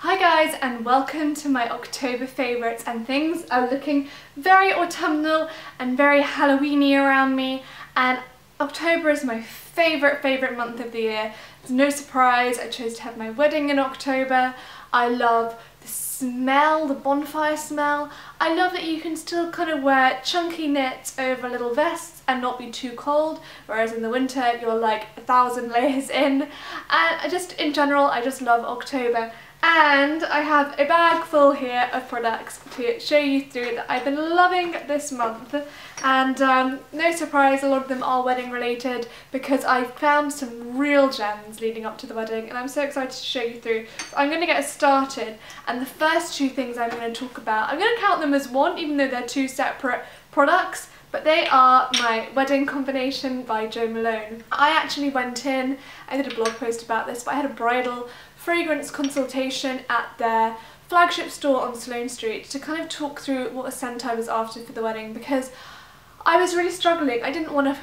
Hi guys, and welcome to my October favourites, and things are looking very autumnal and very Halloweeny around me, and October is my favourite month of the year. It's no surprise I chose to have my wedding in October. I love the smell, the bonfire smell. I love that you can still kind of wear chunky knits over little vests and not be too cold, whereas in the winter you're like 1,000 layers in. And in general I just love October. And I have a bag full here of products to show you through that I've been loving this month, and no surprise a lot of them are wedding related because I found some real gems leading up to the wedding and I'm so excited to show you through. So I'm going to get started, and the first two things I'm going to talk about, I'm going to count them as one even though they're two separate products, but they are my wedding combination by Jo Malone. I actually went in, I did a blog post about this, but I had a bridal fragrance consultation at their flagship store on Sloane Street to kind of talk through what scent I was after for the wedding, because I was really struggling. I didn't want to,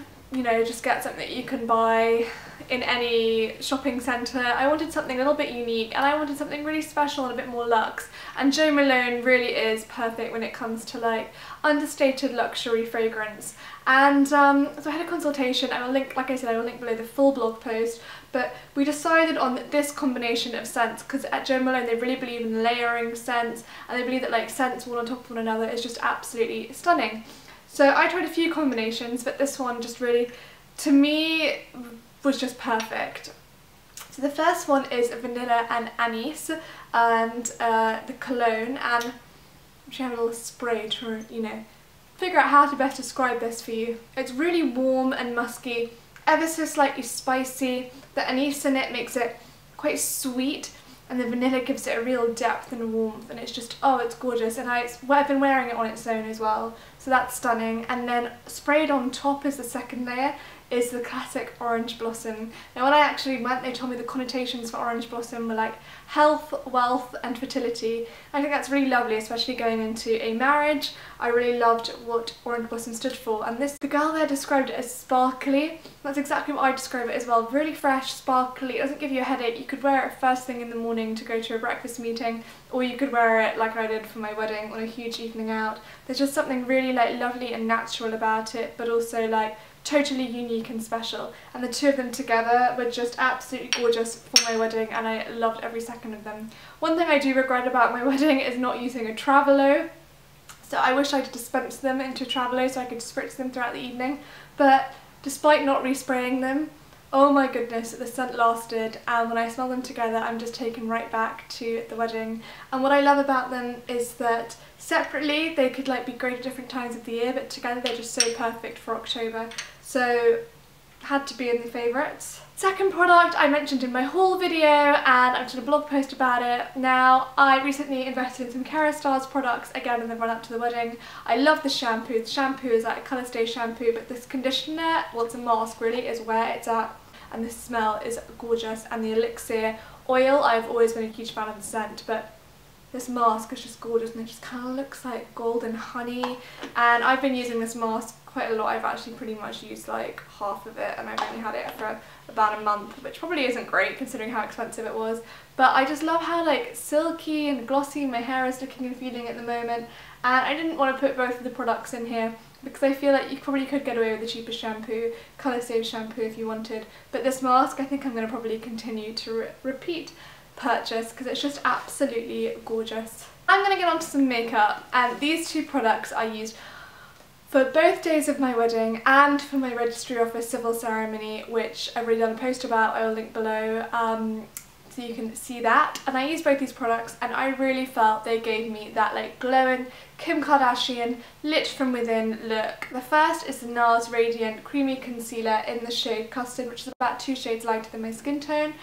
just get something that you can buy in any shopping centre. I wanted something a little bit unique, and I wanted something really special and a bit more luxe, and Jo Malone really is perfect when it comes to like understated luxury fragrance. And so I had a consultation. I will link, like I said, I will link below the full blog post, but we decided on this combination of scents because at Jo Malone they really believe in layering scents, and they believe that like scents one on top of one another is just absolutely stunning. So I tried a few combinations, but this one just really, to me, was just perfect. So the first one is vanilla and anise, and the cologne, and I'm actually have a little spray to, figure out how to best describe this for you. It's really warm and musky, ever so slightly spicy. The anise in it makes it quite sweet, and the vanilla gives it a real depth and warmth, and it's just, oh, it's gorgeous. And I've been wearing it on its own as well, so that's stunning. And then sprayed on top as the second layer is the classic orange blossom. Now when I actually went, they told me the connotations for orange blossom were like health, wealth and fertility. I think that's really lovely, especially going into a marriage. I really loved what orange blossom stood for, and the girl there described it as sparkly. That's exactly what I describe it as well. Really fresh, sparkly. It doesn't give you a headache. You could wear it first thing in the morning to go to a breakfast meeting, or you could wear it like I did for my wedding on a huge evening out. There's just something really like lovely and natural about it, but also like totally unique and special, and the two of them together were just absolutely gorgeous for my wedding, and I loved every second of them. One thing I do regret about my wedding is not using a Travelo, so I wish I'd dispensed them into a Travelo so I could spritz them throughout the evening, but despite not respraying them, oh my goodness, the scent lasted, and when I smell them together I'm just taken right back to the wedding. And what I love about them is that separately they could like be great at different times of the year, but together they're just so perfect for October. So had to be in the favourites. Second product I mentioned in my haul video, and I've done a blog post about it. Now, I recently invested in some Kerastars products again in the run up to the wedding. I love the shampoo. The shampoo is like a colour stay shampoo, but this conditioner, well, it's a mask really, is where it's at, and the smell is gorgeous. And the elixir oil, I've always been a huge fan of the scent, but this mask is just gorgeous, and it just kind of looks like golden honey. And I've been using this mask quite a lot. I've actually pretty much used like half of it, and I've only had it for about a month, which probably isn't great considering how expensive it was. But I just love how like silky and glossy my hair is looking and feeling at the moment, and I didn't want to put both of the products in here because I feel like you probably could get away with the cheaper shampoo, colour save shampoo if you wanted. But this mask I think I'm going to probably continue to repeat purchase because it's just absolutely gorgeous. I'm going to get on to some makeup, and these two products I used for both days of my wedding and for my registry office civil ceremony, which I've already done a post about. I will link below so you can see that. And I used both these products, and I really felt they gave me that like glowing Kim Kardashian lit from within look. The first is the NARS Radiant Creamy Concealer in the shade Custard, which is about 2 shades lighter than my skin tone.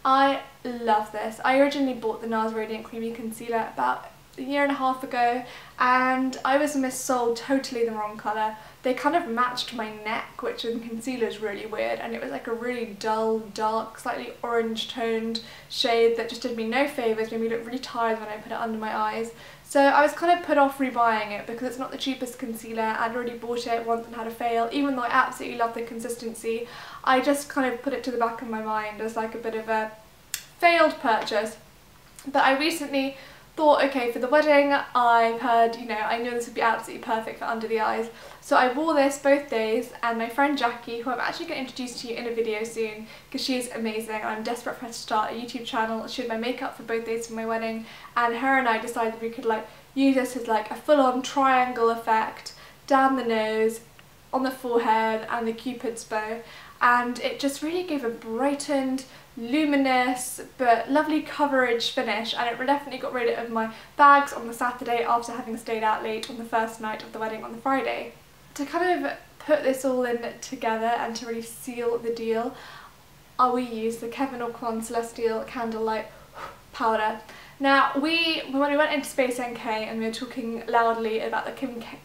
I love this. I originally bought the NARS Radiant Creamy Concealer about a year and a half ago, and I was missold totally the wrong colour. They kind of matched my neck, which in concealer is really weird, and it was like a really dull, dark, slightly orange toned shade that just did me no favours, made me look really tired when I put it under my eyes. So I was kind of put off rebuying it because it's not the cheapest concealer. I'd already bought it once and had a fail. Even though I absolutely love the consistency, I just kind of put it to the back of my mind as like a bit of a failed purchase. But I recently thought, okay, for the wedding, I've heard, you know, I know this would be absolutely perfect for under the eyes. So I wore this both days, and my friend Jackie, who I'm actually going to introduce to you in a video soon because she's amazing and I'm desperate for her to start a YouTube channel. She did my makeup for both days for my wedding, and her and I decided we could like use this as like a full-on triangle effect down the nose, on the forehead and the cupid's bow, and it just really gave a brightened, luminous but lovely coverage finish, and it definitely got rid of my bags on the Saturday after having stayed out late on the first night of the wedding on the Friday. To kind of put this all in together and to really seal the deal, we used the Kevyn Aucoin Celestial Candlelight powder. Now when we went into Space NK and we were talking loudly about the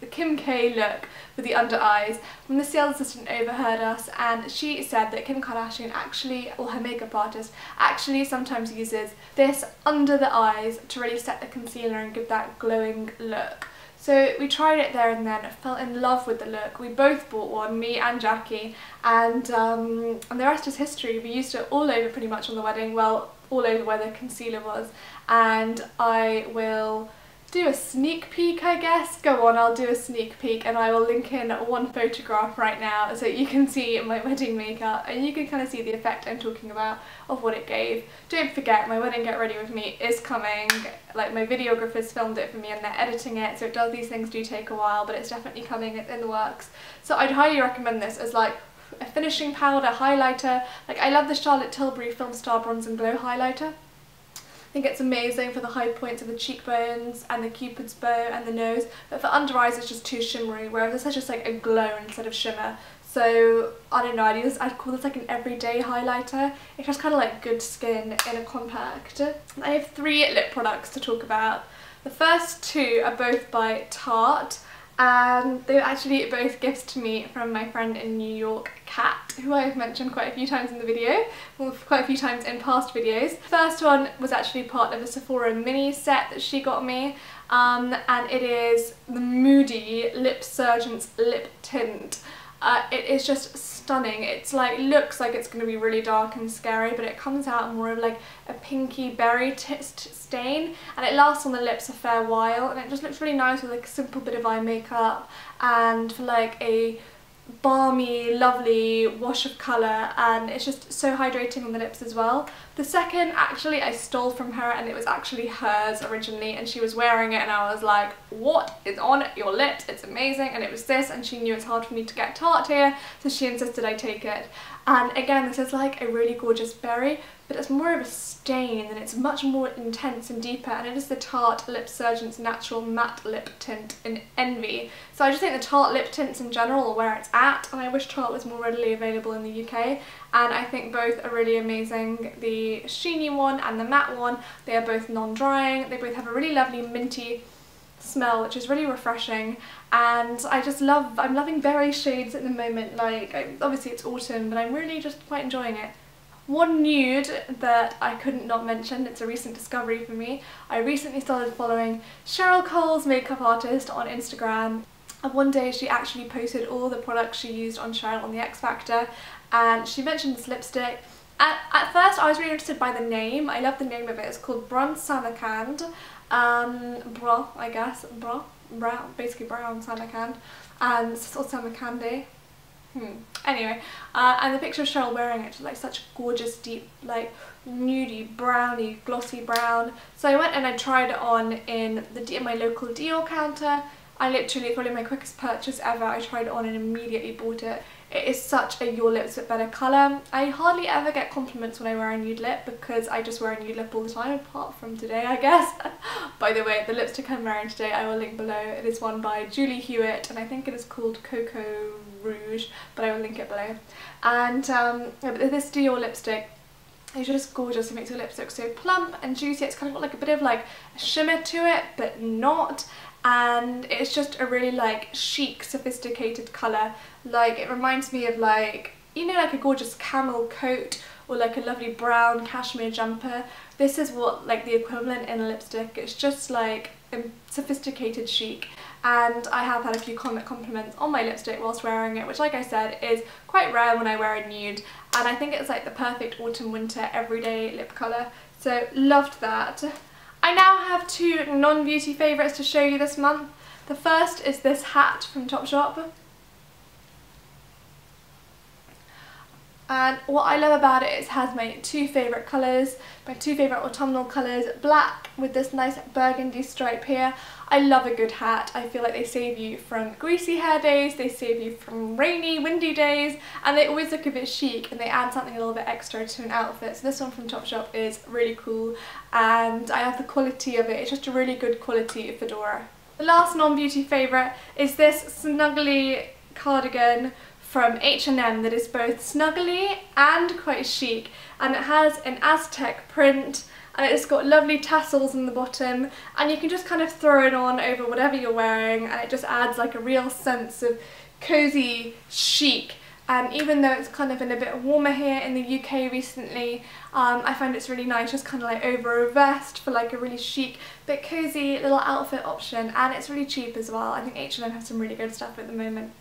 Kim K look with the under eyes, when the sales assistant overheard us, and she said that Kim Kardashian actually, or her makeup artist, actually sometimes uses this under the eyes to really set the concealer and give that glowing look. So we tried it there and then, fell in love with the look. We both bought one, me and Jackie, and the rest is history. We used it all over pretty much on the wedding, well, all over where the concealer was, and I will do a sneak peek, I guess. Go on, I'll do a sneak peek, and I will link in one photograph right now so you can see my wedding makeup and you can kind of see the effect I'm talking about of what it gave. Don't forget, my wedding get ready with me is coming. Like, my videographers filmed it for me and they're editing it, so these things do take a while, but it's definitely coming, it's in the works. So I'd highly recommend this as like a finishing powder, highlighter. Like, I love the Charlotte Tilbury Film Star Bronze and Glow highlighter. I think it's amazing for the high points of the cheekbones and the cupid's bow and the nose, but for under eyes it's just too shimmery, whereas this is just like a glow instead of shimmer. So I don't know, I'd call this like an everyday highlighter. It's just kind of like good skin in a compact. I have 3 lip products to talk about. The first 2 are both by Tarte, and they were actually both gifts to me from my friend in New York, Kat, who I've mentioned quite a few times in the video, or quite a few times in past videos. The first one was actually part of a Sephora mini set that she got me, and it is the Moody Lip Surgeon's Lip Tint. It is just stunning. It's like, looks like it's going to be really dark and scary, but it comes out more of like a pinky berry stain, and it lasts on the lips a fair while, and it just looks really nice with like a simple bit of eye makeup and for like a balmy, lovely wash of colour, and it's just so hydrating on the lips as well. The second, actually, I stole from her, and it was actually hers originally, and she was wearing it and I was like, what is on your lips? It's amazing. And it was this, and she knew it's hard for me to get Tarte here, so she insisted I take it. And again, this is like a really gorgeous berry, but it's more of a stain and it's much more intense and deeper, and it is the Tarte Lip Surgeon's Natural Matte Lip Tint in Envy. So I just think the Tarte lip tints in general are where it's at, and I wish Tarte was more readily available in the UK, and I think both are really amazing. The sheeny one and the matte one, they are both non-drying. They both have a really lovely minty smell, which is really refreshing, and I'm loving berry shades at the moment. Like, obviously it's autumn, but I'm really just quite enjoying it. One nude that I couldn't not mention, it's a recent discovery for me. I recently started following Cheryl Cole's makeup artist on Instagram, and one day she actually posted all the products she used on Cheryl on the X Factor, and she mentioned this lipstick. At first I was really interested by the name. I love the name of it. It's called Bronze Samarkand. Bra, I guess. Brown, basically brown Samarkand. And it's also Samarkandi. Anyway, and the picture of Cheryl wearing it, like such gorgeous, deep, like nudie, browny, glossy brown. So I went and I tried it on in my local Dior counter. I literally, probably my quickest purchase ever, I tried it on and immediately bought it. It is such a Your Lips But Better colour. I hardly ever get compliments when I wear a nude lip because I just wear a nude lip all the time, apart from today, I guess. By the way, the lipstick I'm wearing today I will link below. It is one by Hewett, and I think it is called Coco Rouge, but I will link it below. And this Dior lipstick is just gorgeous. It makes your lips look so plump and juicy. It's kind of got like a bit of like a shimmer to it, but not. And it's just a really like chic, sophisticated colour. Like, it reminds me of like, you know, like a gorgeous camel coat or like a lovely brown cashmere jumper. This is what like the equivalent in a lipstick. It's just like sophisticated chic, and I have had a few compliments on my lipstick whilst wearing it, which, like I said, is quite rare when I wear a nude, and I think it's like the perfect autumn winter everyday lip colour. So loved that. I now have two non-beauty favourites to show you this month. The first is this hat from Topshop. And what I love about it is it has my two favourite colours, my two favourite autumnal colours, black with this nice burgundy stripe here. I love a good hat. I feel like they save you from greasy hair days, they save you from rainy, windy days, and they always look a bit chic and they add something a little bit extra to an outfit. So this one from Topshop is really cool, and I have the quality of it. It's just a really good quality fedora. The last non-beauty favourite is this snuggly cardigan from H&M that is both snuggly and quite chic, and it has an Aztec print and it's got lovely tassels in the bottom, and you can just kind of throw it on over whatever you're wearing and it just adds like a real sense of cozy chic. And even though it's kind of been a bit warmer here in the UK recently, I find it's really nice just kind of like over a vest for like a really chic but cozy little outfit option, and it's really cheap as well. I think H&M has some really good stuff at the moment.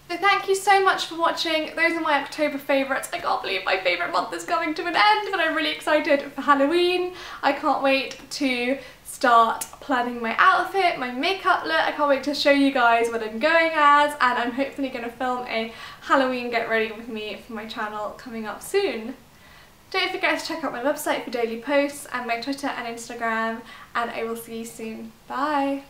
So thank you so much for watching. Those are my October favourites. I can't believe my favourite month is coming to an end, but I'm really excited for Halloween. I can't wait to start planning my outfit, my makeup look. I can't wait to show you guys what I'm going as, and I'm hopefully going to film a Halloween get ready with me for my channel coming up soon. Don't forget to check out my website for daily posts and my Twitter and Instagram, and I will see you soon. Bye!